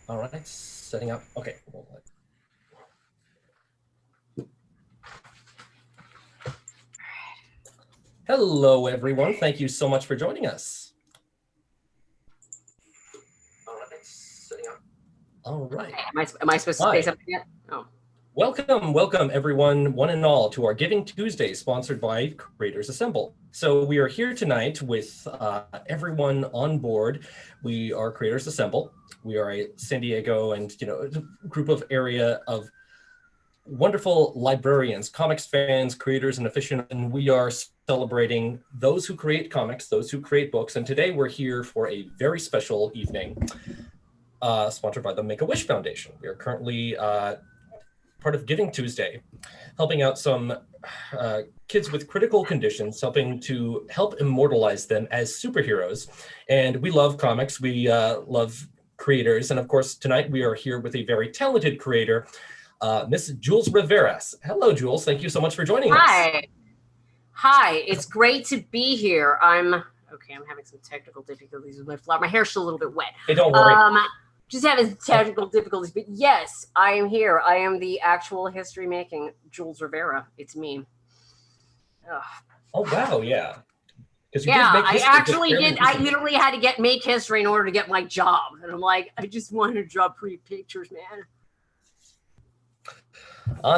All right, setting up. Okay. Hello, everyone. Thank you so much for joining us. All right, setting up. All right. Am I supposed to say Hi. something yet? Oh. Welcome, everyone, one and all, to our Giving Tuesday, sponsored by Creators Assemble. So we are here tonight with everyone on board. We are Creators Assemble. We are a San Diego and group of area of wonderful librarians, comics fans, creators, and aficionados. And we are celebrating those who create comics, those who create books. And today we're here for a very special evening, sponsored by the Make-A-Wish Foundation. We are currently part of Giving Tuesday, helping out some kids with critical conditions, helping to help immortalize them as superheroes. And we love comics. We love creators. And of course, tonight we are here with a very talented creator, Miss Jules Rivera. Hello, Jules. Thank you so much for joining us. Hi. It's great to be here. I'm having some technical difficulties with my flower. My hair's still a little bit wet. Hey, don't worry. Just having technical difficulties, but yes, I am here. I am the actual history making Jules Rivera. It's me. Ugh. Oh, wow. Yeah. Yeah, I actually did. I literally had to make history in order to get my job. And I'm like, I just wanted to draw pretty pictures, man.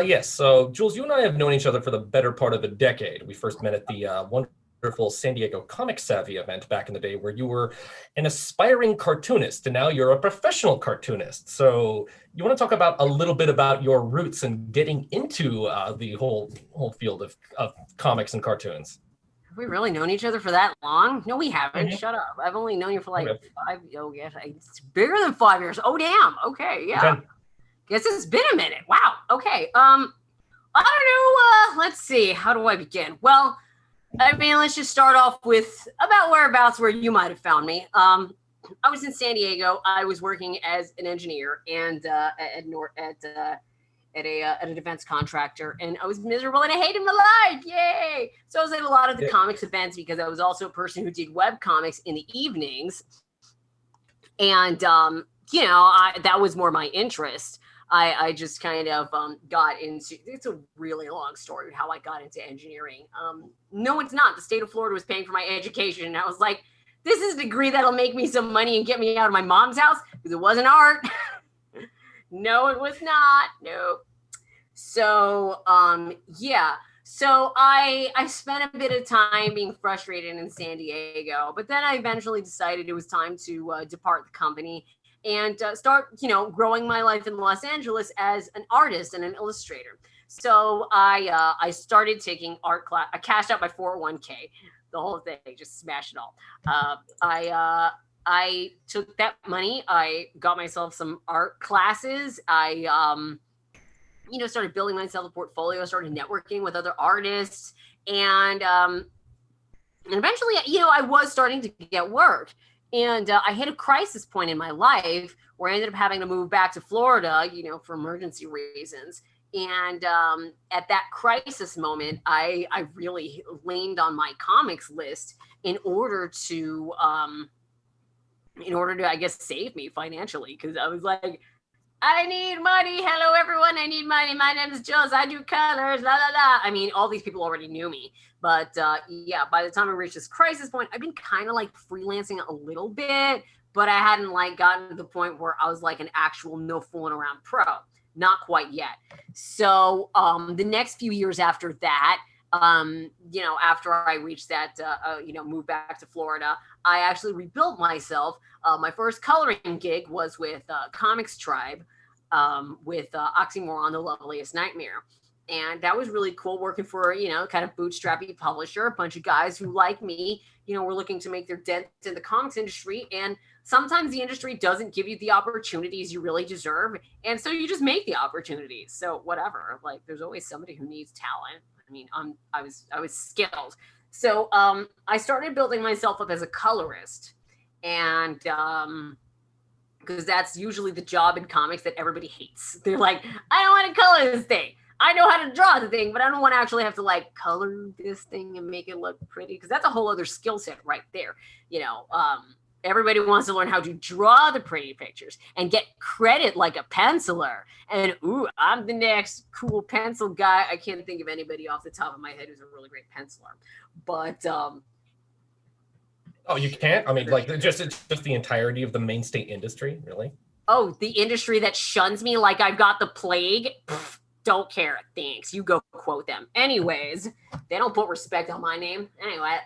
Yes. So, Jules, you and I have known each other for the better part of a decade. We first met at the wonderful San Diego Comic Savvy event back in the day, where you were an aspiring cartoonist, and now you're a professional cartoonist. So, you want to talk about a little bit about your roots and getting into the whole field of comics and cartoons? Have we really known each other for that long? No, we haven't. Mm-hmm. Shut up. I've only known you for like 5. Oh, yes, it's bigger than 5 years. Oh, damn. Okay, yeah. Okay. Guess it's been a minute. Wow. Okay. I don't know. Let's see. How do I begin? Well, I mean, let's just start off with about whereabouts where you might have found me. I was in San Diego. I was working as an engineer and at a defense contractor, and I was miserable and I hated my life. Yay! So I was at a lot of the comics events because I was also a person who did web comics in the evenings, and that was more my interest. I just kind of got into, it's a really long story how I got into engineering. No, it's not. The state of Florida was paying for my education, and I was like, this is a degree that'll make me some money and get me out of my mom's house, because it wasn't art. No, it was not. No. So, yeah. So I spent a bit of time being frustrated in San Diego, but then I eventually decided it was time to depart the company and start, growing my life in Los Angeles as an artist and an illustrator. So I started taking art class. I cashed out my 401k, the whole thing, just smashed it all. I took that money. I got myself some art classes. I started building myself a portfolio. Started networking with other artists, and eventually, I was starting to get work. And I hit a crisis point in my life where I ended up having to move back to Florida, for emergency reasons. And at that crisis moment, I really leaned on my comics list in order to, I guess, save me financially. Because I was like, I need money. Hello, everyone. I need money. My name is Jules. I do colors. La, la, la. I mean, all these people already knew me. But yeah, by the time I reached this crisis point, I've been kind of like freelancing a little bit, but I hadn't like gotten to the point where I was like an actual no fooling around pro. Not quite yet. So the next few years after that, after I reached that, moved back to Florida, I actually rebuilt myself. My first coloring gig was with Comics Tribe, with Oxymoron, the Loveliest Nightmare. And that was really cool working for, kind of bootstrappy publisher, a bunch of guys who, like me, were looking to make their dent in the comics industry. And sometimes the industry doesn't give you the opportunities you really deserve. And so you just make the opportunities. So whatever, like there's always somebody who needs talent. I mean, I was skilled. So I started building myself up as a colorist. And because that's usually the job in comics that everybody hates. They're like, I don't want to color this thing. I know how to draw the thing, but I don't want to actually have to like color this thing and make it look pretty, because that's a whole other skill set right there. Everybody wants to learn how to draw the pretty pictures and get credit like a penciler. And ooh, I'm the next cool pencil guy. I can't think of anybody off the top of my head who's a really great penciler. But Oh, you can't? I mean, like, it's just the entirety of the mainstay industry, really? oh, the industry that shuns me like I've got the plague. Pff, don't care. Thanks. You go quote them. Anyways, they don't put respect on my name. Anyway,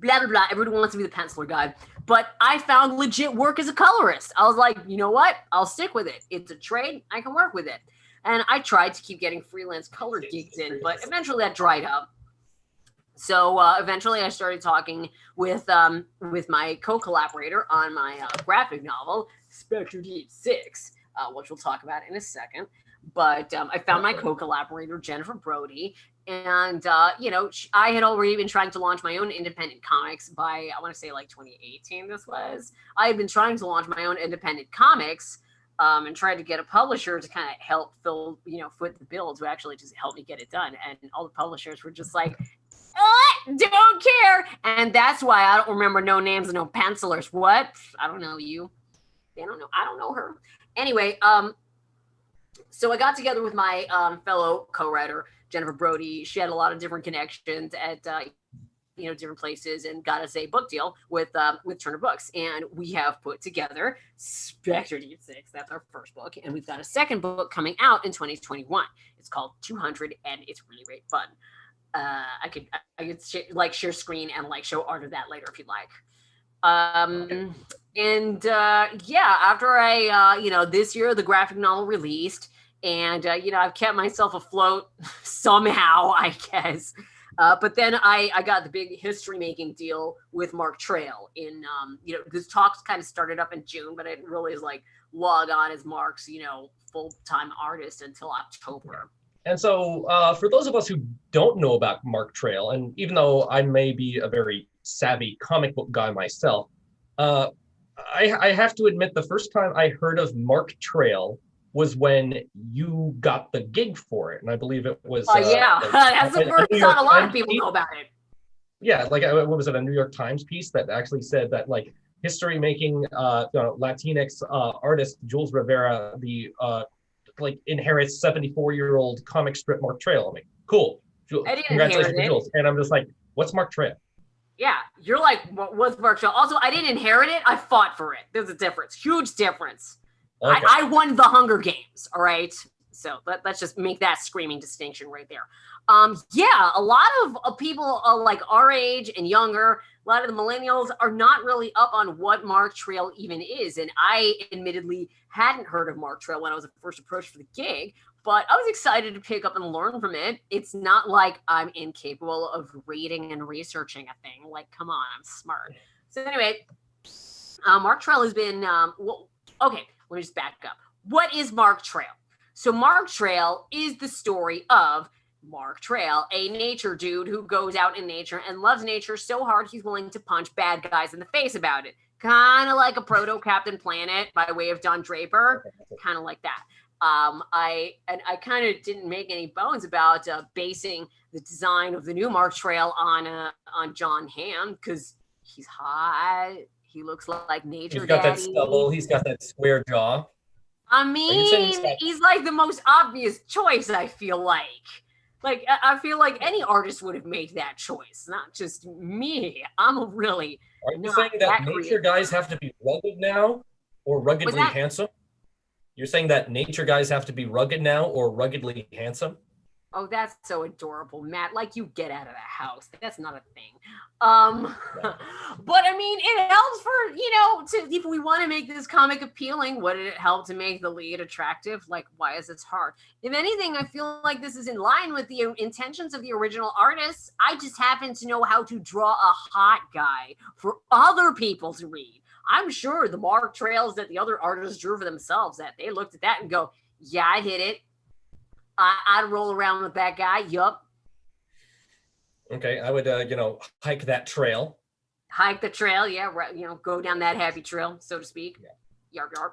blah, blah, blah. Everyone wants to be the penciler guy. But I found legit work as a colorist. I was like, you know what? I'll stick with it. It's a trade. I can work with it. And I tried to keep getting freelance color gigs in, but eventually that dried up. So eventually I started talking with my co-collaborator on my graphic novel, Spectre Deep 6, which we'll talk about in a second. But I found my co-collaborator, Jennifer Brody. And, I had already been trying to launch my own independent comics by, I want to say like 2018 this was. I had been trying to launch my own independent comics and tried to get a publisher to kind of help foot the bill to actually just help me get it done. And all the publishers were just like, don't care. And that's why I don't remember no names and no pencilers. What? I don't know you. They don't know. I don't know her. Anyway, so I got together with my fellow co-writer, Jennifer Brody. She had a lot of different connections at different places and got us a book deal with Turner Books. And we have put together Spectre Deep 6. That's our first book. And we've got a second book coming out in 2021. It's called 200 and it's really great fun. I could share screen and like show art of that later if you'd like. After I this year the graphic novel released and I've kept myself afloat somehow, I guess. But then I got the big history making deal with Mark Trail in this talks kind of started up in June, but it really is like log on as Mark's full-time artist until October. And so for those of us who don't know about Mark Trail, and even though I may be a very savvy comic book guy myself, I have to admit the first time I heard of Mark Trail was when you got the gig for it. And I believe it was... that's the first time a lot of people know about it. Yeah, like what was it, a New York Times piece that actually said that like history-making Latinx artist Jules Rivera, the inherits 74-year-old comic strip Mark Trail. I'm like, cool. Congratulations to Jules. And I'm just like, what's Mark Trail? Yeah, you're like, what's Mark Trail? Also, I didn't inherit it. I fought for it. There's a difference. Huge difference. Okay. I won the Hunger Games, all right? So let's just make that screaming distinction right there. A lot of people like our age and younger, a lot of the millennials are not really up on what Mark Trail even is. And I admittedly hadn't heard of Mark Trail when I was first approached for the gig, but I was excited to pick up and learn from it. It's not like I'm incapable of reading and researching a thing. Like, come on, I'm smart. So anyway, Mark Trail has been, okay, let me just back up. What is Mark Trail? So Mark Trail is the story of Mark Trail, a nature dude who goes out in nature and loves nature so hard he's willing to punch bad guys in the face about it. Kind of like a proto Captain Planet by way of Don Draper, kind of like that. I kind of didn't make any bones about basing the design of the new Mark Trail on John Hamm because he's hot. He looks like nature. He's got daddy. That stubble. He's got that square jaw. I mean, he's like the most obvious choice, I feel like. Like, I feel like any artist would have made that choice, not just me. I'm really Are you saying that nature guys have to be rugged now or ruggedly handsome? You're saying that nature guys have to be rugged now or ruggedly handsome? Oh, that's so adorable, Matt. Like, you get out of the house. That's not a thing. But I mean, it helps for, if we want to make this comic appealing, wouldn't it help to make the lead attractive? Like, why is this hard? If anything, I feel like this is in line with the intentions of the original artists. I just happen to know how to draw a hot guy for other people to read. I'm sure the Mark Trails that the other artists drew for themselves, that they looked at that and go, yeah, I hit it. I'd roll around with that guy. Yup. Okay, I would, hike that trail. Hike the trail, yeah. Go down that happy trail, so to speak. Yeah. Yarp, yarp.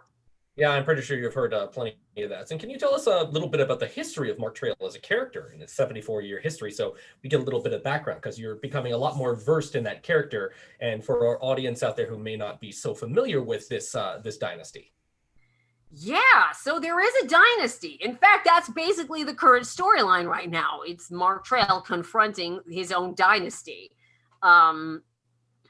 Yeah, I'm pretty sure you've heard plenty of that. And can you tell us a little bit about the history of Mark Trail as a character in its 74-year history, so we get a little bit of background, because you're becoming a lot more versed in that character, and for our audience out there who may not be so familiar with this dynasty. Yeah, so there is a dynasty. In fact, that's basically the current storyline right now. It's Mark Trail confronting his own dynasty.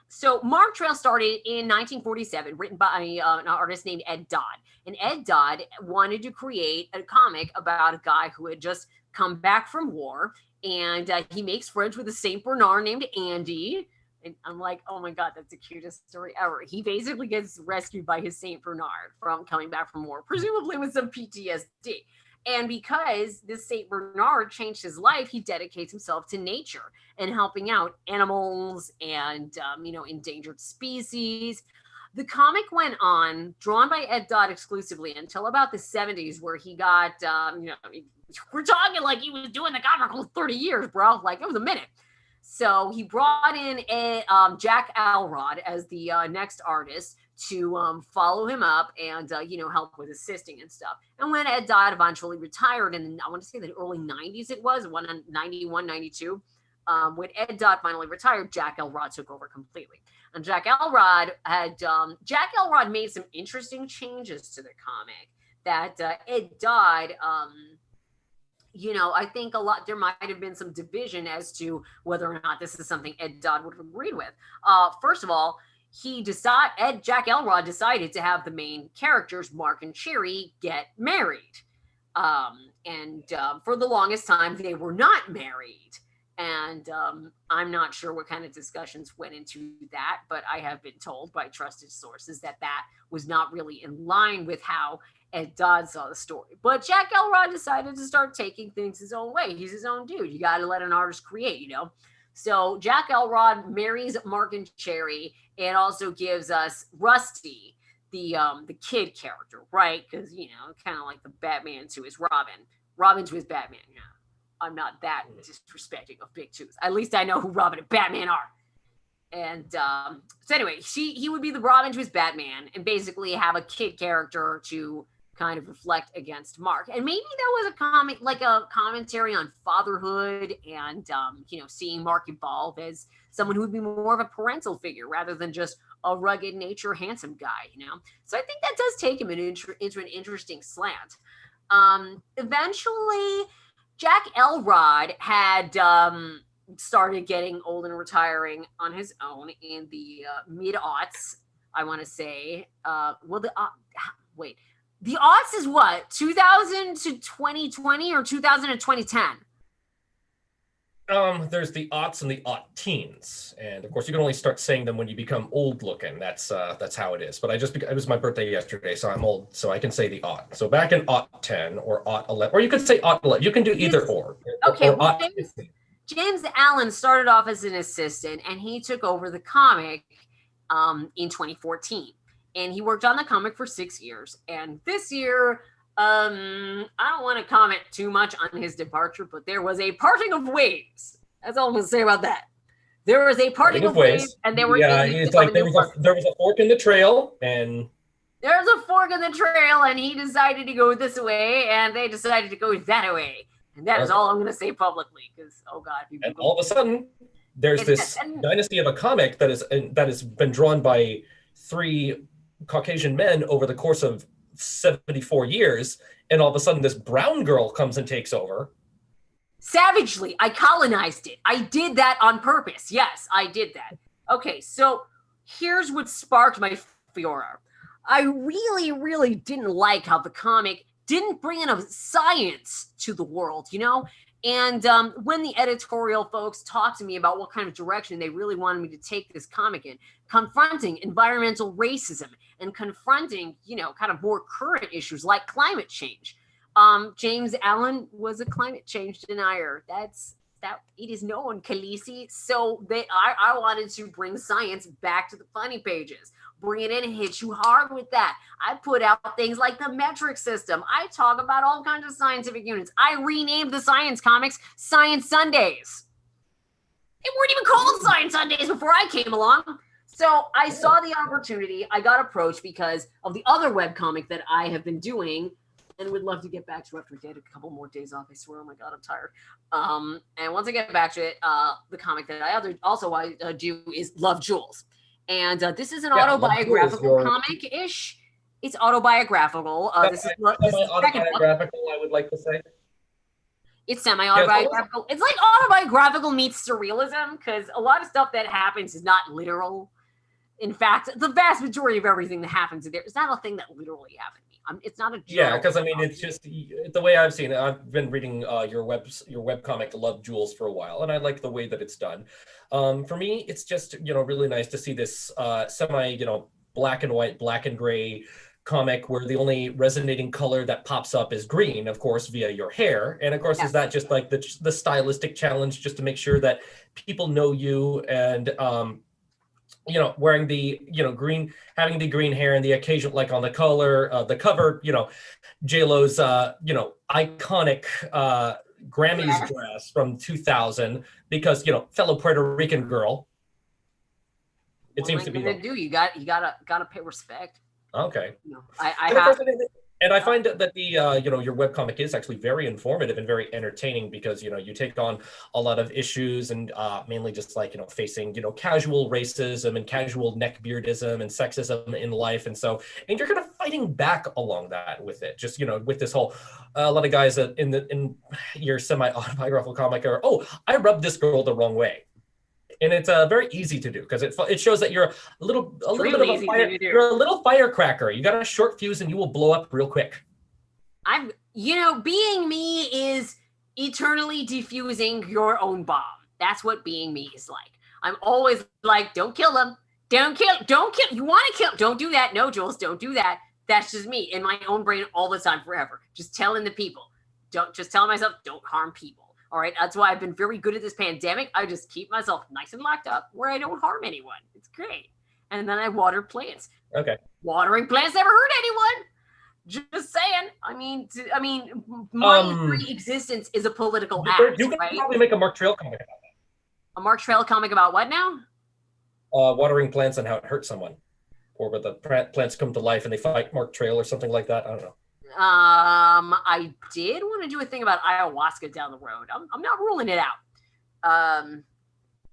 So Mark Trail started in 1947, written by an artist named Ed Dodd. And Ed Dodd wanted to create a comic about a guy who had just come back from war, and he makes friends with a Saint Bernard named Andy. And I'm like, oh my God, that's the cutest story ever. He basically gets rescued by his Saint Bernard from coming back from war, presumably with some PTSD. And because this Saint Bernard changed his life, he dedicates himself to nature and helping out animals and, endangered species. The comic went on, drawn by Ed Dodd exclusively, until about the 70s, where he got, we're talking like he was doing the comic for 30 years, bro. Like, it was a minute. So he brought in Jack Alrod as the next artist to follow him up and, help with assisting and stuff. And when Ed Dodd eventually retired, and I want to say the early 90s it was, 91, 92, when Ed Dodd finally retired, Jack Elrod took over completely. And Jack Elrod made some interesting changes to the comic that Ed Dodd, I think there might have been some division as to whether or not this is something Ed Dodd would have agreed with. First of all, Jack Elrod decided to have the main characters, Mark and Cherry, get married. And for the longest time, they were not married. And I'm not sure what kind of discussions went into that, but I have been told by trusted sources that was not really in line with how Ed Dodd saw the story. But Jack Elrod decided to start taking things his own way. He's his own dude. You got to let an artist create, So Jack Elrod marries Mark and Cherry, and also gives us Rusty, the kid character, right? Because, kind of like the Batman to his Robin to his Batman. I'm not that disrespecting of big twos. At least I know who Robin and Batman are. And so anyway, he would be the Robin to his Batman, and basically have a kid character to kind of reflect against Mark. And maybe that was a commentary on fatherhood and, seeing Mark evolve as someone who would be more of a parental figure rather than just a rugged nature, handsome guy, So I think that does take him into an interesting slant. Eventually, Jack Elrod had started getting old and retiring on his own in the mid-aughts, I want to say. The aughts is what? 2000 to 2020 or 2000 to 2010? There's the aughts and the aught-teens, and of course you can only start saying them when you become old looking. That's how it is. But it was my birthday yesterday, so I'm old, so I can say the aught. So back in aught 10 or aught 11, or you could say aught 11. You can do either or. Okay. Or James Allen started off as an assistant, and he took over the comic in 2014. And he worked on the comic for 6 years. And this year, I don't want to comment too much on his departure, but there was a parting of ways. That's all I'm going to say about that. There was a parting of ways, and there it's like there was a fork in the trail, and there's a fork in the trail, and he decided to go this way, and they decided to go that way. And that is all I'm going to say publicly, because oh God! And all of a sudden, there's this dynasty of a comic that has been drawn by 3 Caucasian men over the course of 74 years, and all of a sudden this brown girl comes and takes over. Savagely, I colonized it. I did that on purpose. Yes, I did that. Okay, so here's what sparked my furor. I really, really didn't like how the comic didn't bring enough science to the world, And when the editorial folks talked to me about what kind of direction they really wanted me to take this comic in, confronting environmental racism and confronting, kind of more current issues like climate change. James Allen was a climate change denier. It is known, Khaleesi. So I wanted to bring science back to the funny pages. Bring it in and hit you hard with that. I put out things like the metric system. I talk about all kinds of scientific units. I renamed the science comics Science Sundays. It weren't even called Science Sundays before I came along. So I saw the opportunity. I got approached because of the other webcomic that I have been doing and would love to get back to after I get a couple more days off. I swear, oh my God, I'm tired. And once I get back to it, the comic that I do is Love Jules. And this is an autobiographical comic-ish. It's autobiographical. This is semi-autobiographical, I would like to say. It's semi-autobiographical. It's like autobiographical meets surrealism, because a lot of stuff that happens is not literal. In fact, the vast majority of everything that happens there is not a thing that literally happened to me. It's not a joke. Yeah, because I mean, it's just the way I've seen it. I've been reading your webcomic Love Jules for a while, and I like the way that it's done. For me, it's just really nice to see this semi black and white, black and gray comic where the only resonating color that pops up is green, of course, via your hair. And of course, is that just like the stylistic challenge, just to make sure that people know you and wearing the green, having the green hair and the occasion, like on the the cover, J-Lo's iconic Grammys dress from 2000, because fellow Puerto Rican girl. It seems to be. You gotta pay respect. Okay. And I find that the your webcomic is actually very informative and very entertaining, because you take on a lot of issues, and mainly just like facing casual racism and casual neckbeardism and sexism in life, and you're kind of fighting back along that with it, just with this whole a lot of guys in your semi-autobiographical comic are, oh, I rubbed this girl the wrong way. And it's very easy to do, because it shows that you're a little bit of a fire, you're a little firecracker. You got a short fuse and you will blow up real quick. Being me is eternally defusing your own bomb. That's what being me is like. I'm always like, don't kill them. Don't kill. You want to kill. Don't do that. No, Jules, don't do that. That's just me in my own brain all the time, forever. Just telling the people. Just telling myself, don't harm people. All right, that's why I've been very good at this pandemic. I just keep myself nice and locked up where I don't harm anyone. It's great. And then I water plants. Okay. Watering plants never hurt anyone. Just saying. I mean, my very existence is a political act. You can probably make a Mark Trail comic about that. A Mark Trail comic about what now? Watering plants and how it hurts someone, or where the plants come to life and they fight Mark Trail or something like that. I don't know. I did want to do a thing about ayahuasca down the road. I'm not ruling it out.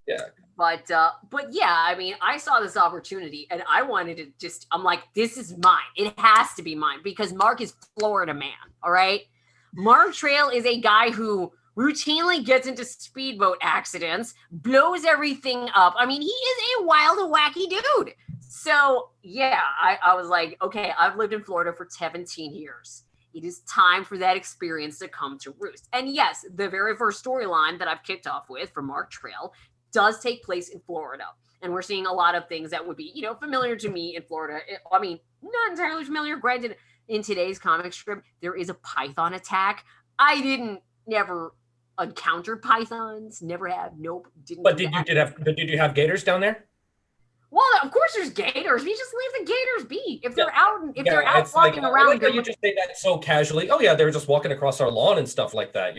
Yeah. But yeah, I mean, I saw this opportunity and I wanted to I'm like, this is mine. It has to be mine, because Mark is Florida man. All right. Mark Trail is a guy who routinely gets into speedboat accidents, blows everything up. I mean, he is a wild and wacky dude. So yeah, I was like, okay, I've lived in Florida for 17 years. It is time for that experience to come to roost. And yes, the very first storyline that I've kicked off with for Mark Trail does take place in Florida. And we're seeing a lot of things that would be, familiar to me in Florida. I mean, not entirely familiar. Granted, in today's comic strip, there is a python attack. I never encountered pythons. Never have. Nope. Didn't. But did you have gators down there? Well, of course there's gators. We just leave the gators be. If they're out walking around. Like you just say that so casually. Oh yeah, they're just walking across our lawn and stuff like that,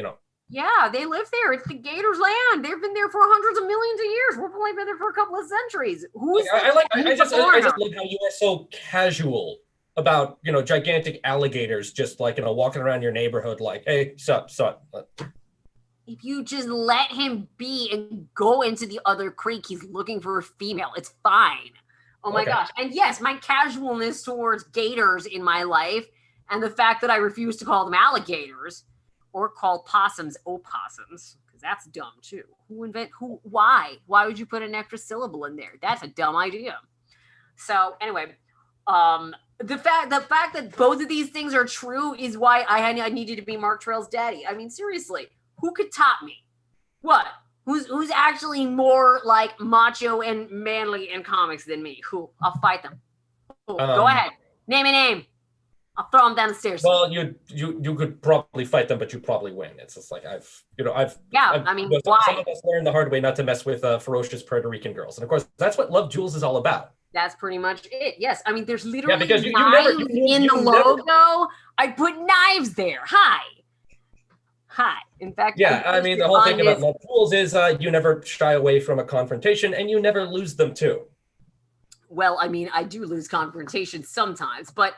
Yeah, they live there. It's the gators' land. They've been there for hundreds of millions of years. We've only been there for a couple of centuries. I just love how you are so casual about, gigantic alligators just like, walking around your neighborhood like, hey, sup. If you just let him be and go into the other creek, he's looking for a female. It's fine. Oh my gosh. And yes, my casualness towards gators in my life, and the fact that I refuse to call them alligators or call possums opossums, because that's dumb too. Why? Why would you put an extra syllable in there? That's a dumb idea. So anyway, the fact that both of these things are true is why I needed to be Mark Trail's daddy. I mean, seriously. Who could top me? What? Who's actually more like macho and manly in comics than me? Who? I'll fight them. Go ahead. Name a name. I'll throw them down the stairs. Well, you could probably fight them, but you probably win. It's just like I've why? Some of us learned the hard way not to mess with ferocious Puerto Rican girls, and of course that's what Love Jules is all about. That's pretty much it. Yes, I mean there's literally knives in the logo. I put knives there. Hi. In fact, yeah, I mean, the whole thing about Love Jules is you never shy away from a confrontation and you never lose them too. well, I mean, I do lose confrontation sometimes, but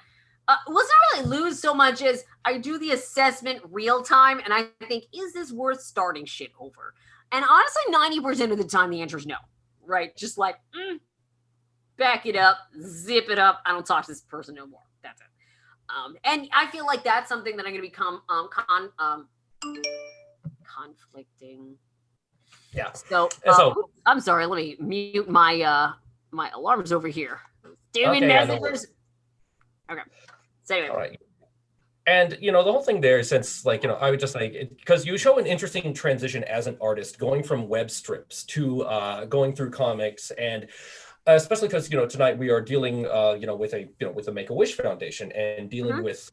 well, it's not really lose so much as I do the assessment real time, and I think, is this worth starting shit over? And honestly, 90% of the time, the answer is no. Right? Just like, back it up, zip it up. I don't talk to this person no more. That's it. And I feel like that's something that I'm going to become conflicting. Yeah. So, I'm sorry. Let me mute my my alarms over here. Doing messages. Okay. Say it. All right. And, you know, the whole thing there, since, like, you know, I would just like, because you show an interesting transition as an artist, going from web strips to going through comics, and especially because, you know, tonight we are dealing, you know, with the Make-A-Wish Foundation, and dealing with,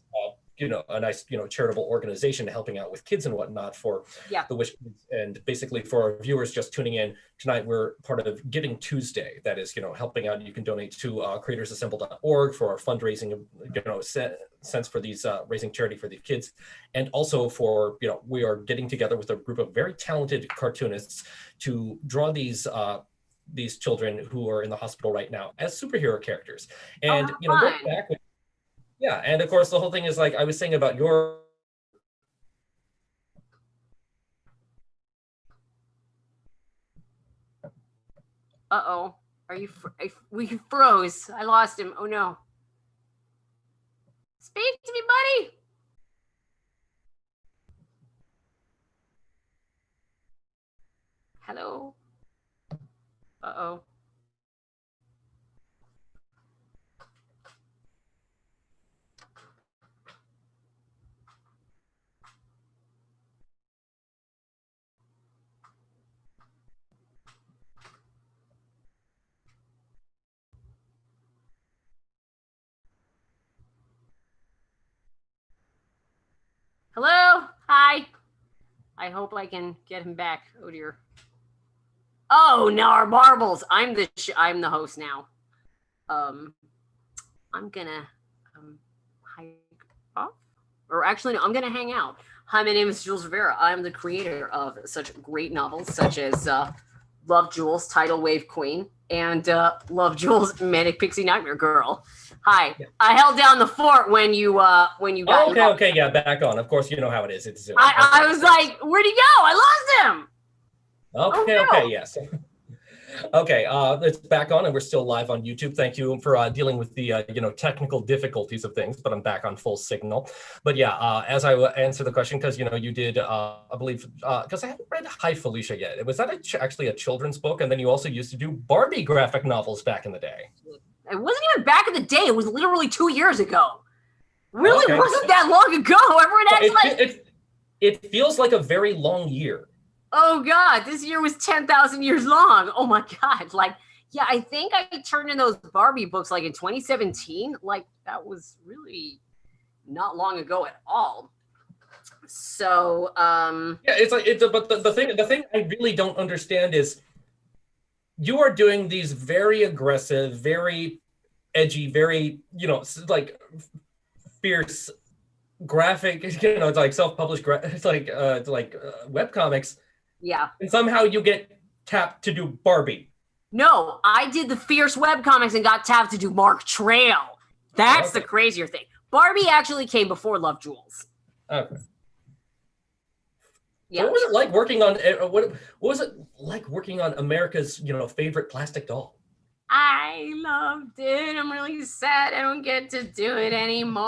you know, a nice, you know, charitable organization helping out with kids and whatnot for the Wish Kids. And basically for our viewers just tuning in tonight, we're part of Giving Tuesday. That is, you know, helping out. You can donate to creatorsassemble.org for our fundraising, you know, sense for these raising charity for these kids. And also for, you know, we are getting together with a group of very talented cartoonists to draw these children who are in the hospital right now as superhero characters. And, you know, going back with, yeah, and of course the whole thing is, like I was saying about your Uh-oh. Are you we froze. I lost him. Oh no. Speak to me, buddy. Hello. Uh-oh. Hello? Hi. I hope I can get him back. Oh dear. Oh, no, our marbles. I'm the host now. I'm gonna hike off. Or actually, no, I'm gonna hang out. Hi, my name is Jules Rivera. I'm the creator of such great novels such as Love Jules, Tidal Wave Queen, and Love Jules, Manic Pixie Nightmare Girl. Hi. Yeah. I held down the fort when you got. Oh, okay, yeah, back on. Of course, you know how it is. It's Zoom. I was like, where'd he go? I lost him. Okay, oh, no. Okay, yes. Okay, it's back on, and we're still live on YouTube. Thank you for dealing with the you know, technical difficulties of things, but I'm back on full signal. But yeah, as I answer the question, because, you know, you did, I believe, because I haven't read Hi Felicia yet. Was that actually a children's book? And then you also used to do Barbie graphic novels back in the day. It wasn't even back in the day. It was literally 2 years ago. Really wasn't that long ago. Everyone acts it feels like a very long year. Oh God, this year was 10,000 years long. Oh my God. Like, yeah, I think I turned in those Barbie books like in 2017. Like, that was really not long ago at all. So, yeah, it's like, but the thing I really don't understand is you are doing these very aggressive, very edgy, very, you know, like fierce graphic, you know, it's like self-published, it's like webcomics. Yeah. And somehow you get tapped to do Barbie. No, I did the fierce webcomics and got tapped to do Mark Trail. That's the crazier thing. Barbie actually came before Love Jules. Okay. Yeah. So what was it like working on what was it like working on America's, you know, favorite plastic doll? I loved it. I'm really sad I don't get to do it anymore.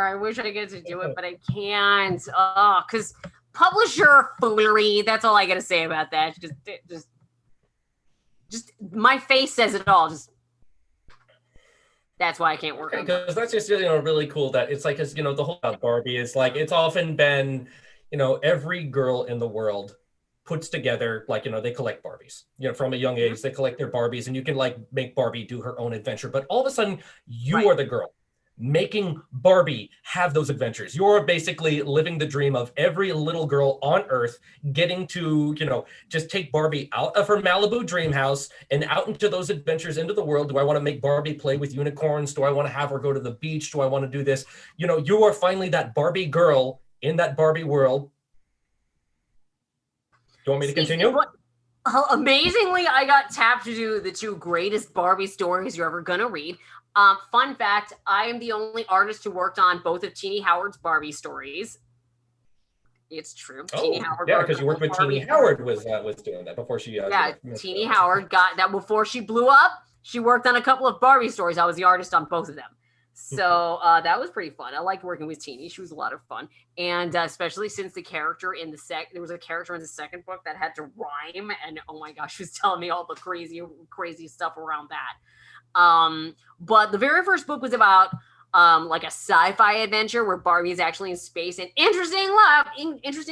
I wish I get to do it, but I can't. Oh, because publisher foolery. That's all I gotta say about that. Just my face says it all. Just that's why I can't work on it. Because that's just, you know, really cool that it's like, because, you know, the whole about Barbie is like, it's often been, you know, every girl in the world puts together, like, you know, they collect Barbies, you know, from a young age, they collect their Barbies, and you can like make Barbie do her own adventure. But all of a sudden you are the girl making Barbie have those adventures. You're basically living the dream of every little girl on earth, getting to, you know, just take Barbie out of her Malibu dream house and out into those adventures into the world. Do I want to make Barbie play with unicorns? Do I want to have her go to the beach? Do I want to do this? You know, you are finally that Barbie girl in that Barbie world. Do you want me to continue? Amazingly, I got tapped to do the 2 greatest Barbie stories you're ever gonna read. Fun fact, I am the only artist who worked on both of Teenie Howard's Barbie stories. It's true. Teenie Howard. Yeah, because you worked with Teenie Howard was doing that before she. Yeah, Teenie Howard got that before she blew up. She worked on a couple of Barbie stories. I was the artist on both of them. So that was pretty fun. I liked working with Teenie. She was a lot of fun. And especially since the character in there was a character in the second book that had to rhyme. And oh my gosh, she was telling me all the crazy stuff around that. But the very first book was about like a sci-fi adventure where Barbie is actually in space. And interesting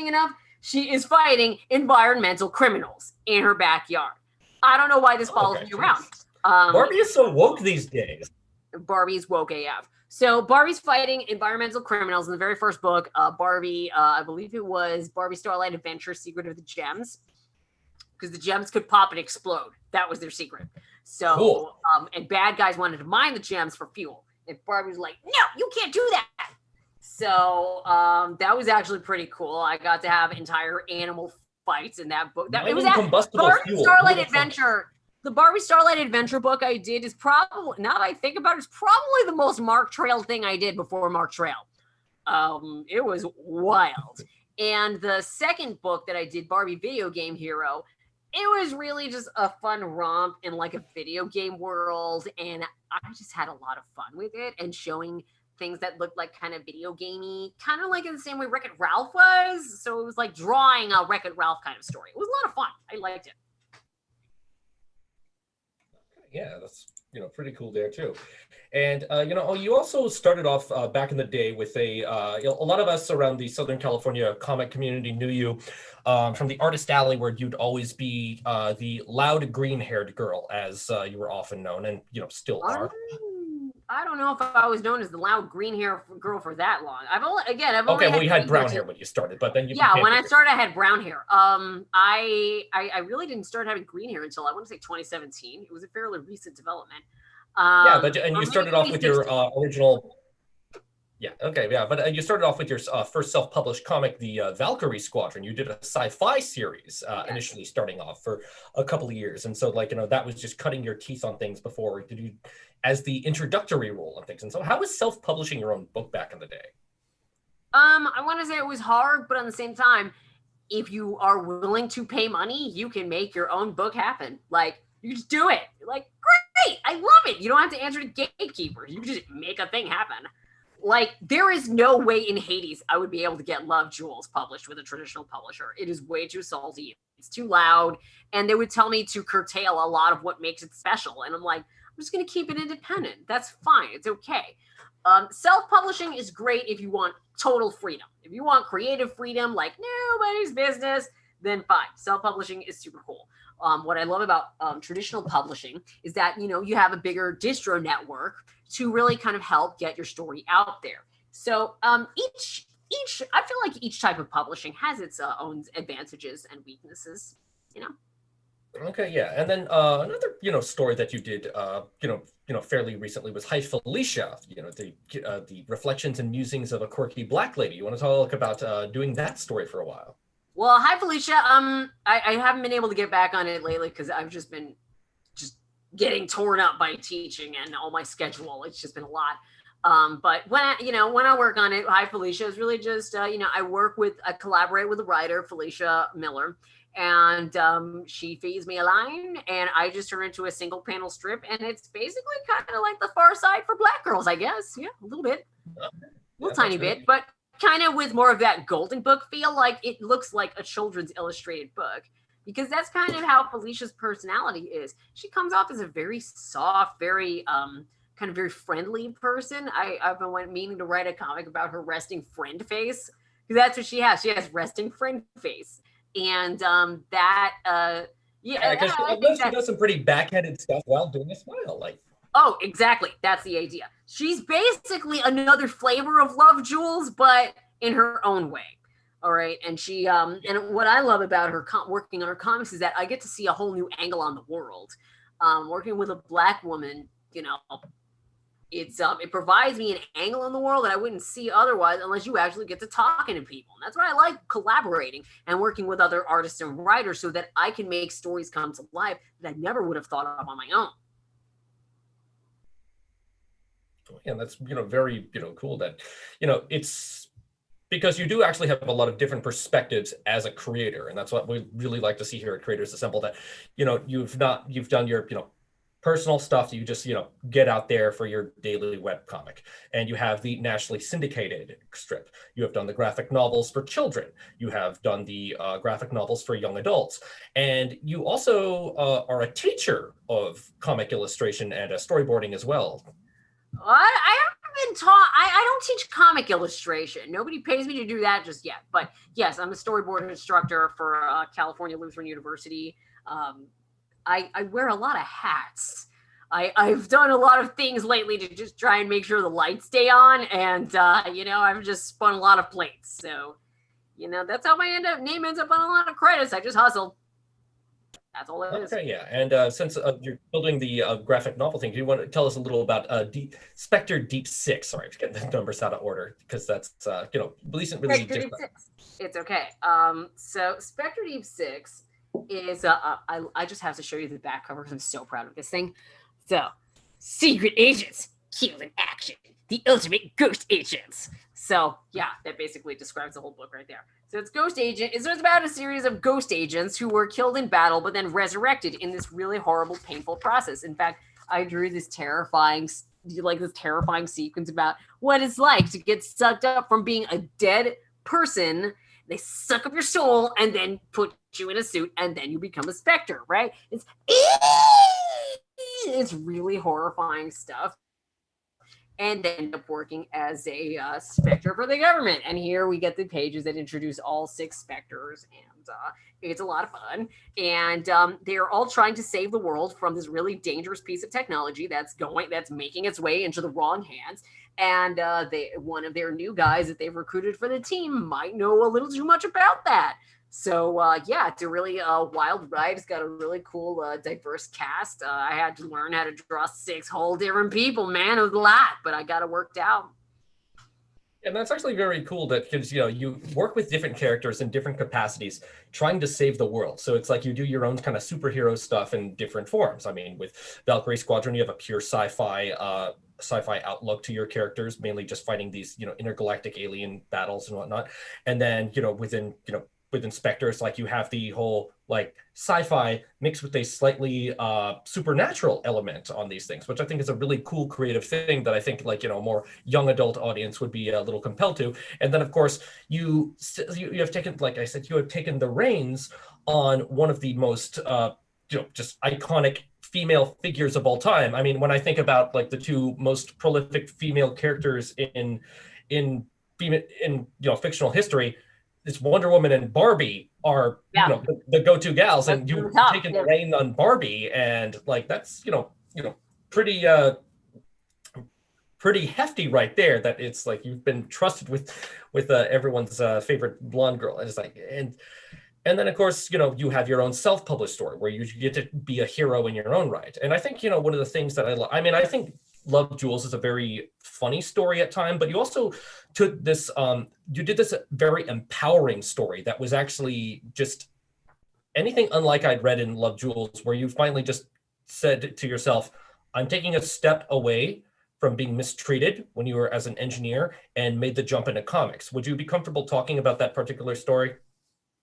enough, she is fighting environmental criminals in her backyard. I don't know why this follows me around. Barbie is so woke these days. Barbie's woke AF. So Barbie's fighting environmental criminals in the very first book. Barbie, I believe it was Barbie Starlight Adventure, Secret of the Gems, because the gems could pop and explode. That was their secret. So, cool. And bad guys wanted to mine the gems for fuel. And Barbie was like, no, you can't do that. So that was actually pretty cool. I got to have entire animal fights in that book. It was Barbie Starlight Adventure. The Barbie Starlight Adventure book I did is probably, now that I think about it, it's probably the most Mark Trail thing I did before Mark Trail. It was wild. And the second book that I did, Barbie Video Game Hero, it was really just a fun romp in like a video game world. And I just had a lot of fun with it and showing things that looked like kind of video gamey, kind of like in the same way Wreck-It Ralph was. So it was like drawing a Wreck-It Ralph kind of story. It was a lot of fun. I liked it. Yeah, that's pretty cool there too. And you also started off back in the day with a lot of us around the Southern California comic community knew you from the Artist Alley, where you'd always be the loud green-haired girl, as you were often known, and still are. I don't know if I was known as the loud green hair girl for that long. I've only well, you had brown hair when you started, but then when I started, I had brown hair. I really didn't start having green hair until I want to say 2017. It was a fairly recent development. But you started off with your original. Yeah. Okay. Yeah. But you started off with your first self-published comic, the Valkyrie Squadron. You did a sci-fi series initially, starting off for a couple of years, and so that was just cutting your teeth on things before. Did you, as the introductory role on things? And so, how was self-publishing your own book back in the day? I want to say it was hard, but at the same time, if you are willing to pay money, you can make your own book happen. Like, you just do it. You're like, great, I love it. You don't have to answer to gatekeepers. You just make a thing happen. Like, there is no way in Hades I would be able to get Love Jules published with a traditional publisher. It is way too salty. It's too loud. And they would tell me to curtail a lot of what makes it special. And I'm like, I'm just going to keep it independent. That's fine. It's okay. Self-publishing is great if you want total freedom. If you want creative freedom, like nobody's business, then fine. Self-publishing is super cool. What I love about traditional publishing is that, you have a bigger distro network to really kind of help get your story out there. So each I feel like each type of publishing has its own advantages and weaknesses, Okay, yeah, and then another story that you did fairly recently was Hi Felicia, the reflections and musings of a quirky Black lady. You want to talk about doing that story for a while? Well, Hi Felicia, I haven't been able to get back on it lately because I've just been getting torn up by teaching and all my schedule. It's just been a lot. But when I work on it, Hi Felicia is really just I collaborate with a writer, Felicia Miller, and she feeds me a line and I just turn it into a single panel strip, and it's basically kind of like The Far Side for Black girls, I guess. Yeah, a little bit, tiny bit, but kind of with more of that Golden Book feel. Like it looks like a children's illustrated book, because that's kind of how Felicia's personality is. She comes off as a very soft, very kind of very friendly person. I've been meaning to write a comic about her resting friend face, because that's what she has. She has resting friend face. And because she does some pretty backhanded stuff while doing a smile. Oh, exactly. That's the idea. She's basically another flavor of Love Jules, but in her own way. All right. And she, and what I love about her working on her comics is that I get to see a whole new angle on the world. Working with a Black woman, it provides me an angle in the world that I wouldn't see otherwise unless you actually get to talking to people. And that's why I like collaborating and working with other artists and writers so that I can make stories come to life that I never would have thought of on my own. And that's, very, cool that, it's because you do actually have a lot of different perspectives as a creator. And that's what we really like to see here at Creators Assemble, that, you've done your, personal stuff that you just, get out there for your daily web comic. And you have the nationally syndicated strip. You have done the graphic novels for children. You have done the graphic novels for young adults. And you also are a teacher of comic illustration and storyboarding as well. I haven't been taught. I don't teach comic illustration. Nobody pays me to do that just yet. But yes, I'm a storyboard instructor for California Lutheran University. I wear a lot of hats. I've done a lot of things lately to just try and make sure the lights stay on. And, I've just spun a lot of plates. So, that's how my name ends up on a lot of credits. I just hustled. That's all it is. Okay, yeah. And since you're building the graphic novel thing, do you want to tell us a little about Spectre Deep 6? Sorry, I'm getting the numbers out of order because that's, recently. Spectre Deep 6. It's okay. So Spectre Deep 6 is, I just have to show you the back cover because I'm so proud of this thing. So, secret agents, killed in action, the ultimate ghost agents. So, yeah, that basically describes the whole book right there. So it's Ghost Agent. It's about a series of ghost agents who were killed in battle, but then resurrected in this really horrible, painful process. In fact, I drew this terrifying sequence about what it's like to get sucked up from being a dead person. They suck up your soul and then put you in a suit, and then you become a specter, right? It's really horrifying stuff. And then end up working as a specter for the government. And here we get the pages that introduce all 6 specters, and it's a lot of fun. And they're all trying to save the world from this really dangerous piece of technology that's making its way into the wrong hands. And one of their new guys that they've recruited for the team might know a little too much about that. So, it's a really wild ride. It's got a really cool, diverse cast. I had to learn how to draw 6 whole different people, man. It was a lot, but I got it worked out. And that's actually very cool that, because, you work with different characters in different capacities, trying to save the world. So it's like you do your own kind of superhero stuff in different forms. I mean, with Valkyrie Squadron, you have a pure sci-fi outlook to your characters, mainly just fighting these, intergalactic alien battles and whatnot. And then, within Spectre, it's like you have the whole sci-fi mixed with a slightly supernatural element on these things, which I think is a really cool creative thing that I think a more young adult audience would be a little compelled to. And then of course you have taken, like I said, you have taken the reins on one of the most just iconic female figures of all time. I mean, when I think about the 2 most prolific female characters in fictional history, it's Wonder Woman and Barbie are the go-to gals, and you've taken the reign on Barbie, and that's pretty hefty right there. That it's you've been trusted with everyone's favorite blonde girl, and it's and then of course you have your own self-published story where you get to be a hero in your own right. And I think one of the things that I think Love, Jules is a very funny story at times, but you also took this, you did this very empowering story that was actually just anything unlike I'd read in Love, Jules, where you finally just said to yourself, I'm taking a step away from being mistreated when you were as an engineer and made the jump into comics. Would you be comfortable talking about that particular story?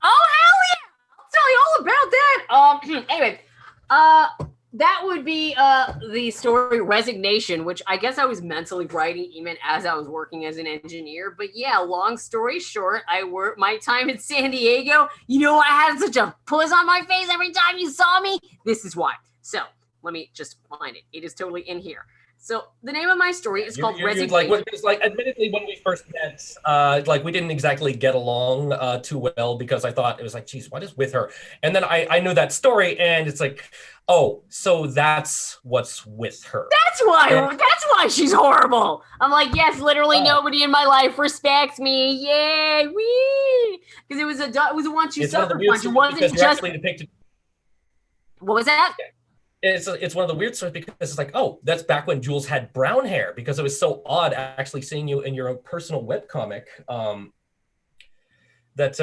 Oh, hell yeah! I'll tell you all about that. Anyway, that would be the story Resignation, which I guess I was mentally writing even as I was working as an engineer. But yeah, long story short, I worked my time in San Diego. I had such a puss on my face every time you saw me. This is why. So let me just find it. It is totally in here. So the name of my story is called Resignation. Admittedly, when we first met, we didn't exactly get along too well, because I thought it was geez, what is with her? And then I knew that story, and it's oh, so that's what's with her. That's why she's horrible. I'm yes, literally nobody in my life respects me. Yay, wee! Because it was a one-two sucker punch. It wasn't just. What was that? it's one of the weird stories because it's like, oh, that's back when Jules had brown hair, because it was so odd actually seeing you in your own personal webcomic. That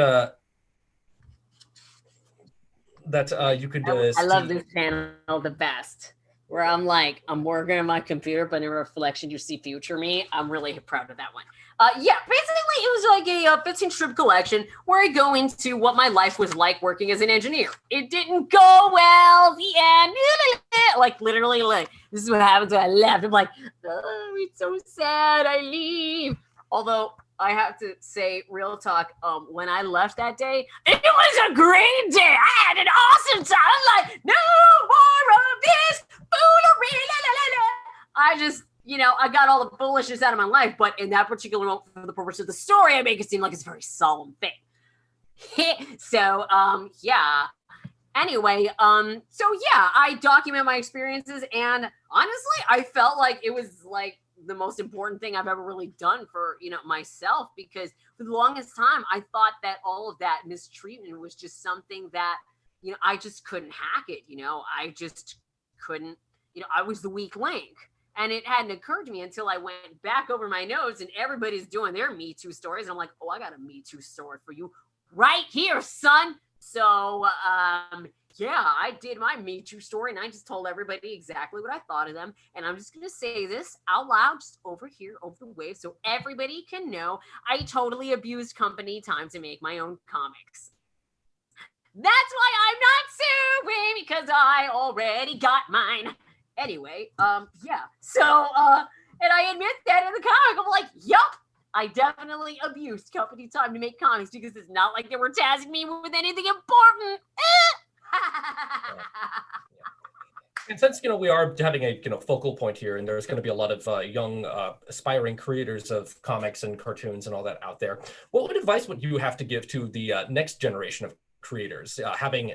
you could I love see. this panel the best, where I'm working on my computer, but in reflection, you see future me. I'm really proud of that one. Yeah, basically, it was like a 15 strip collection where I go into what my life was like working as an engineer. It didn't go well. The end. Like, literally, like, this is what happens when I left. I'm like, oh, it's so sad. I leave. Although, I have to say, real talk, when I left that day, it was a great day. I had an awesome time. I'm like, no more of this foolery. La, la, la, la. I just, I got all the foolishness out of my life, but in that particular moment, for the purpose of the story, I make it seem like it's a very solemn thing. So, yeah. Anyway, so yeah, I document my experiences, and honestly, I felt like it was like the most important thing I've ever really done for, myself, because for the longest time, I thought that all of that mistreatment was just something that, I just couldn't hack it. I just couldn't, I was the weak link. And it hadn't occurred to me until I went back over my notes and everybody's doing their Me Too stories. And I'm like, oh, I got a Me Too story for you right here, son. So, yeah, I did my Me Too story, and I just told everybody exactly what I thought of them. And I'm just going to say this out loud, just over here, over the wave, so everybody can know I totally abused company time to make my own comics. That's why I'm not suing, because I already got mine. Anyway, yeah. So, and I admit that in the comic, I'm like, yup, I definitely abused company time to make comics, because it's not like they were tasking me with anything important. And since we are having a focal point here, and there's going to be a lot of young aspiring creators of comics and cartoons and all that out there, what advice would you have to give to the next generation of creators, having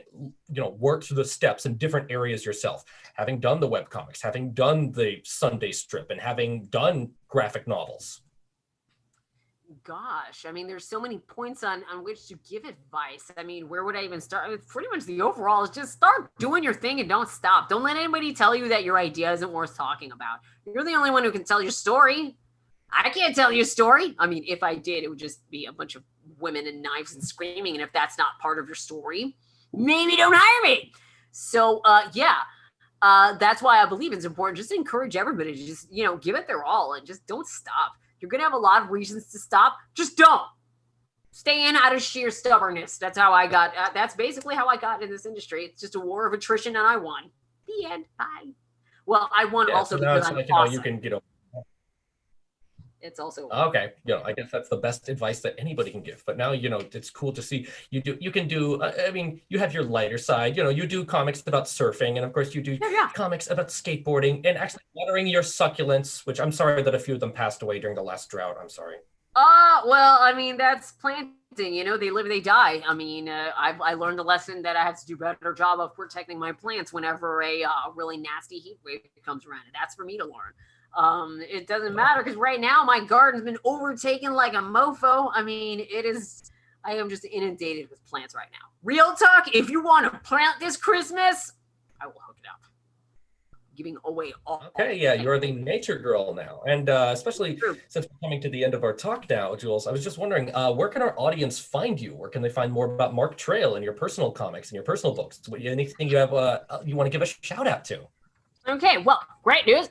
worked through the steps in different areas yourself, having done the webcomics, having done the Sunday strip, and having done graphic novels? Gosh, I mean, there's so many points on which to give advice. I mean, where would I even start? I mean, pretty much the overall is just start doing your thing and don't stop. Don't let anybody tell you that your idea isn't worth talking about. You're the only one who can tell your story. I can't tell you a story. I mean, if I did, it would just be a bunch of women and knives and screaming. And if that's not part of your story, maybe don't hire me. So, yeah. That's why I believe it's important. Just encourage everybody to just, give it their all and just don't stop. You're going to have a lot of reasons to stop. Just don't. Stay in out of sheer stubbornness. That's how I got, that's basically how I got in this industry. It's just a war of attrition, and I won. The end. Bye. Well, I won also because I'm awesome. You can, it's also okay. I guess that's the best advice that anybody can give. But now, it's cool to see you can do, I mean, you have your lighter side, you do comics about surfing, and of course you do comics about skateboarding and actually watering your succulents, which I'm sorry that a few of them passed away during the last drought. I'm sorry. Well, I mean, that's planting, they live, they die. I mean, I learned a lesson that I have to do a better job of protecting my plants whenever a really nasty heat wave comes around. And that's for me to learn. It doesn't matter, because right now my garden's been overtaken like a mofo. I mean, I am just inundated with plants right now. Real talk, if you want to plant this Christmas, I will hook it up. Giving away all. Okay, yeah, you're the nature girl now. And especially since we're coming to the end of our talk now, Jules, I was just wondering, where can our audience find you? Where can they find more about Mark Trail and your personal comics and your personal books? Anything you have you want to give a shout out to? Okay, well, great news.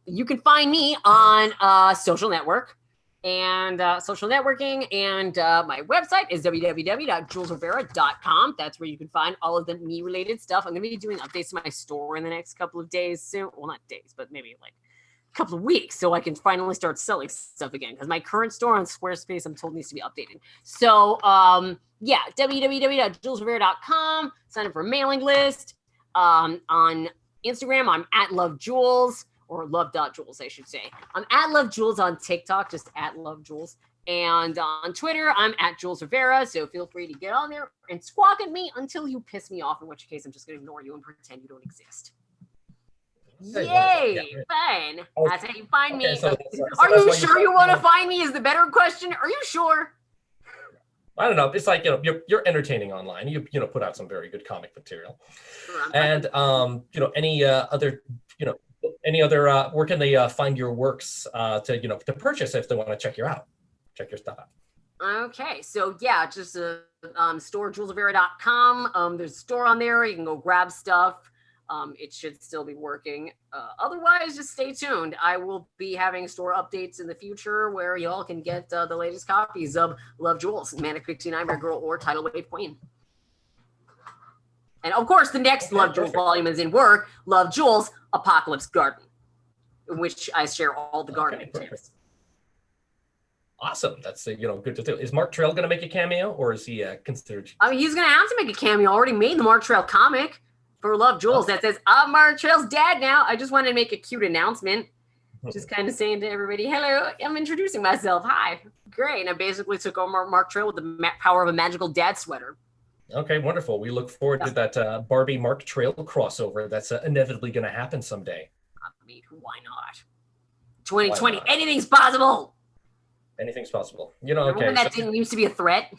You can find me on social network and social networking, and my website is www.julesrivera.com. That's where you can find all of the me-related stuff. I'm going to be doing updates to my store in the next couple of days soon. Well, not days, but maybe like a couple of weeks, so I can finally start selling stuff again, because my current store on Squarespace, I'm told, needs to be updated. So, yeah, www.julesrivera.com. Sign up for a mailing list. On Instagram, I'm at lovejules. Or love.jules, I should say. I'm at lovejules on TikTok, just at lovejules. And on Twitter, I'm at Jules Rivera. So feel free to get on there and squawk at me until you piss me off, in which case I'm just going to ignore you and pretend you don't exist. Yay! Fun. That's how you find me. So are you sure you want to find me is the better question. Are you sure? I don't know. It's like, you're entertaining online. You put out some very good comic material. And any other, where can they find your works to purchase if they want to check your stuff out? Okay, so yeah, just store julesrivera.com. There's a store on there. You can go grab stuff. It should still be working. Otherwise, just stay tuned. I will be having store updates in the future where y'all can get the latest copies of Love Jules, Manic Pixie Nightmare Girl, or Tidal Wave Queen. And of course, the next Love Jules volume is in work, Love Jules, Apocalypse Garden, in which I share all the gardening tips. Awesome. That's good to do. Is Mark Trail going to make a cameo, or is he considered? I mean, he's going to have to make a cameo. I already made the Mark Trail comic for Love Jules that says, I'm Mark Trail's dad now. I just wanted to make a cute announcement. Just kind of saying to everybody, hello, I'm introducing myself. Hi. Great. And I basically took over Mark Trail with the power of a magical dad sweater. Okay, wonderful. We look forward to that Barbie Mark Trail crossover. That's inevitably going to happen someday. I mean, why not? 2020, anything's possible. Anything's possible. Remember that didn't used to be a threat?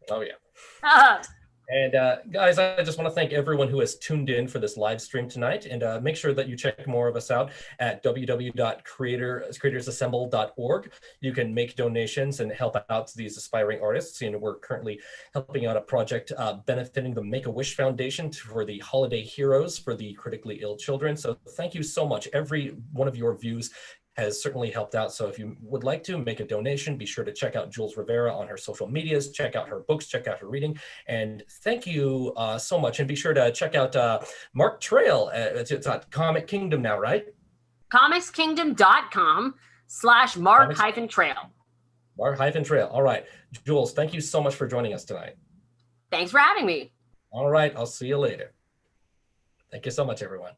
Oh, yeah. And guys, I just want to thank everyone who has tuned in for this live stream tonight, and make sure that you check more of us out at www.creatorsassemble.org. You can make donations and help out these aspiring artists. We're currently helping out a project benefiting the Make-A-Wish Foundation for the Holiday Heroes for the critically ill children. So thank you so much. Every one of your views has certainly helped out. So if you would like to make a donation, be sure to check out Jules Rivera on her social medias, check out her books, check out her reading. And thank you so much. And be sure to check out Mark Trail. It's at Comic Kingdom now, right? comicskingdom.com/Mark-Trail. Mark-Trail. All right. Jules, thank you so much for joining us tonight. Thanks for having me. All right. I'll see you later. Thank you so much, everyone.